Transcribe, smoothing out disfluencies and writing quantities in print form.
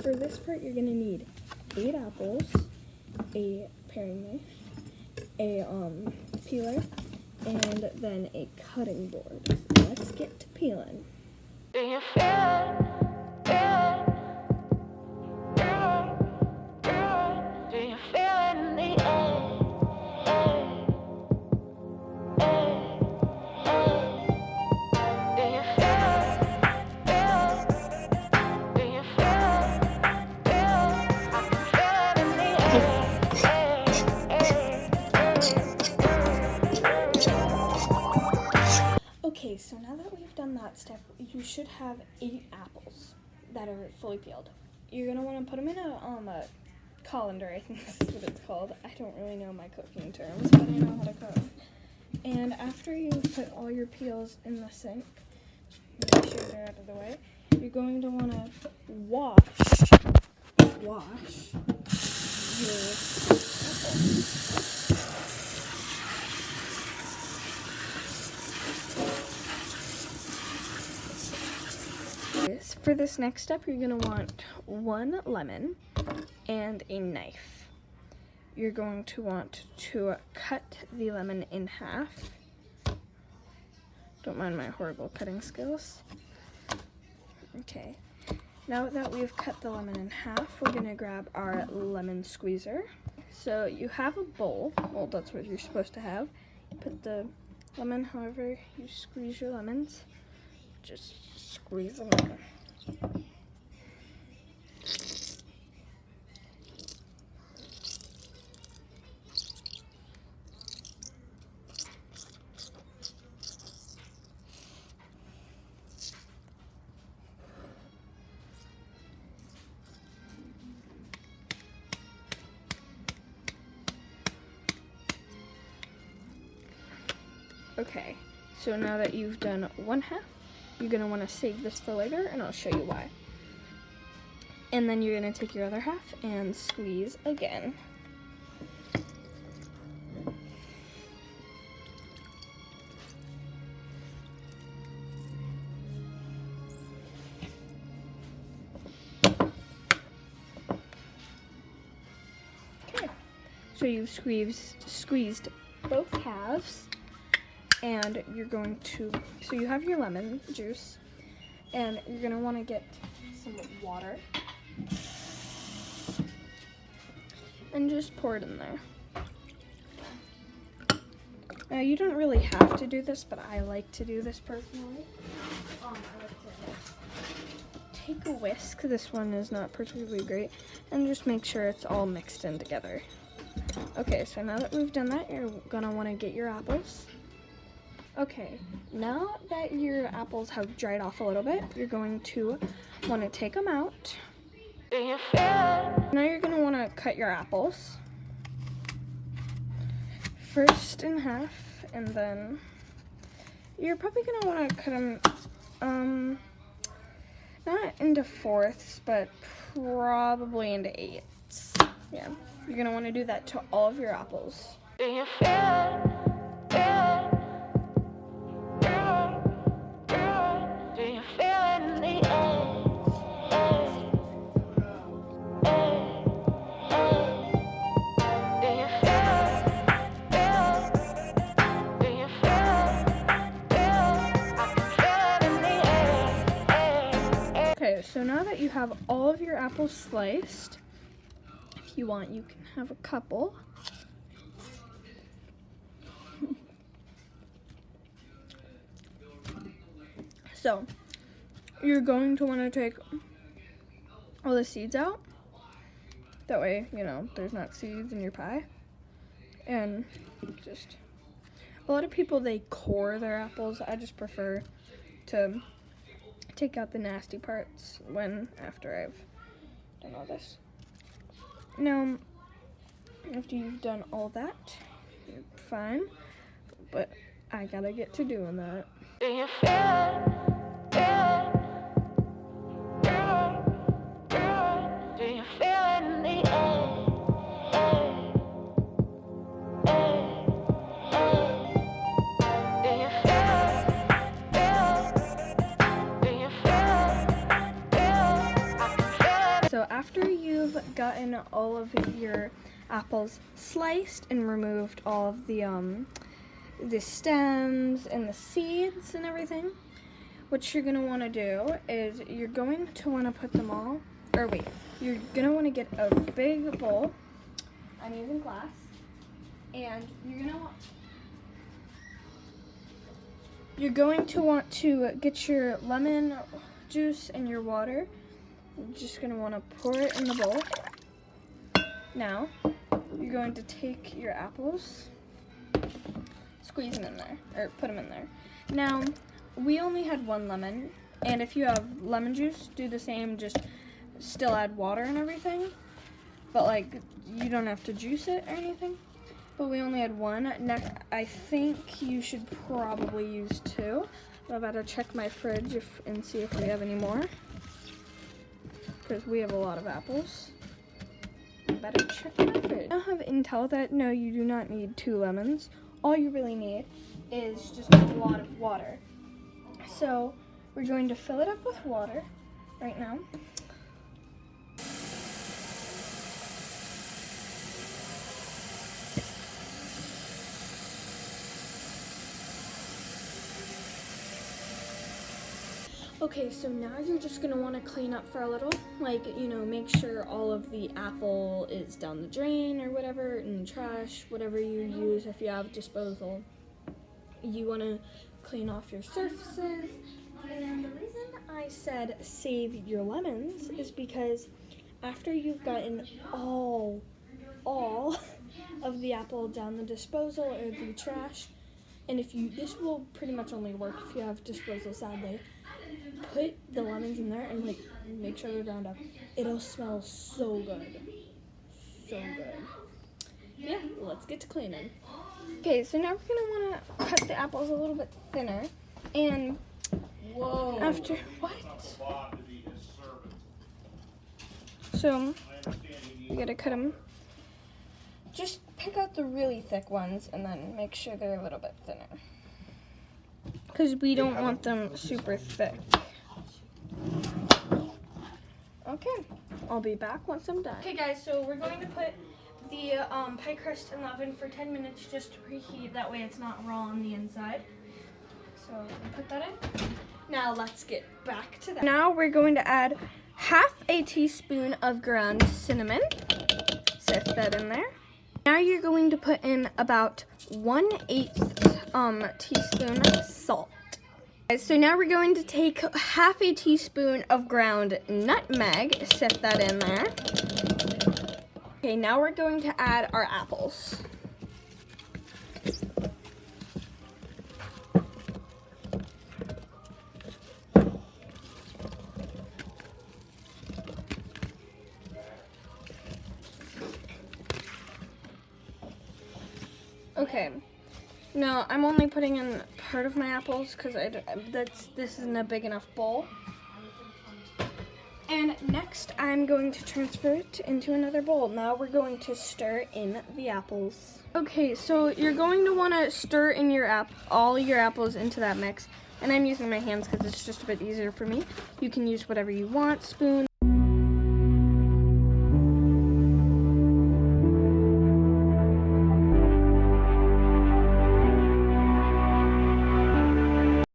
For this part, you're gonna need 8 apples, a paring knife, a peeler, and then a cutting board. Let's get to peeling. Do you feel it? Do you feel it in the air? Do you feel it? Do you feel it? I can feel it in the air. Okay, so now that we've done that step, you should have 8 apples that are fully peeled. You're gonna want to put them in a colander, I think this is what it's called. I don't really know my cooking terms, but I know how to cook. And after you've put all your peels in the sink, make sure they're out of the way, you're going to want to wash your apples. For this next step, you're going to want 1 lemon and a knife. You're going to want to cut the lemon in half. Don't mind my horrible cutting skills. Okay, now that we've cut the lemon in half, we're going to grab our lemon squeezer. So you have a bowl. Well, that's what you're supposed to have. Put the lemon however you squeeze your lemons. Just squeeze them in. Okay, so now that you've done 1/2, you're going to want to save this for later, and I'll show you why. And then you're going to take your other half and squeeze again. Okay, so you've squeezed both halves. And you're going to, so you have your lemon juice, and you're going to want to get some water and just pour it in there. Now, you don't really have to do this, but I like to do this personally. I like to take a whisk, this one is not particularly great, and just make sure it's all mixed in together. Okay, so now that we've done that, you're going to want to get your apples. Okay, now that your apples have dried off a little bit, you're going to want to take them out. Do you feel it? Now you're going to want to cut your apples. First in half, and then you're probably going to want to cut them, not into 4ths, but probably into 8ths. Yeah, you're going to want to do that to all of your apples. Do you feel it? Do you feel it in the air? Do you feel it? Do you feel it? I can feel it in the air. Okay, so now that you have all of your apples sliced, if you want, you can have a couple. So, you're going to want to take all the seeds out. That way, you know, there's not seeds in your pie. And just, a lot of people, they core their apples. I just prefer to take out the nasty parts after I've done all this. Now, after you've done all that, you're fine. But I gotta get to doing that. Do you feel it? Do you feel it in the air? Do you feel it? Do you feel it? I can feel it. So gotten all of your apples sliced and removed all of the stems and the seeds and everything, what you're gonna want to do is you're going to want to put them all, you're gonna want to get a big bowl. I'm using glass, and you're going to want to get your lemon juice and your water. You're just gonna want to pour it in the bowl. Now, you're going to take your apples, squeeze them in there, or put them in there. Now, we only had 1 lemon, and if you have lemon juice, do the same, just still add water and everything. But like, you don't have to juice it or anything. But we only had 1. I think you should probably use 2. I'm about to check my fridge and see if we have any more, because we have a lot of apples. Better check my fridge. I have intel that no, you do not need 2 lemons. All you really need is just a lot of water. So we're going to fill it up with water right now. Okay, so now you're just gonna want to clean up for a little, like, make sure all of the apple is down the drain or whatever, in the trash, whatever you use. If you have disposal, you want to clean off your surfaces. And the reason I said save your lemons is because after you've gotten all of the apple down the disposal or the trash, and this will pretty much only work if you have disposal, sadly. Put the lemons in there and make sure they're ground up. It'll smell so good. So good. Yeah, let's get to cleaning. Okay, so now we're gonna wanna cut the apples a little bit thinner. And after what? So you gotta cut them. Just pick out the really thick ones and then make sure they're a little bit thinner, because we don't want them super thick. Okay, I'll be back once I'm done. Okay guys, so we're going to put the pie crust in the oven for 10 minutes just to preheat. That way it's not raw on the inside. So put that in. Now let's get back to that. Now we're going to add half a teaspoon of ground cinnamon. Sift that in there. Now you're going to put in about 1/8 teaspoon salt. So now we're going to take half a teaspoon of ground nutmeg, sift that in there. Okay, now we're going to add our apples. Okay. No, I'm only putting in part of my apples because this isn't a big enough bowl. And next, I'm going to transfer it into another bowl. Now we're going to stir in the apples. Okay, so you're going to want to stir in all your apples into that mix. And I'm using my hands because it's just a bit easier for me. You can use whatever you want, spoon.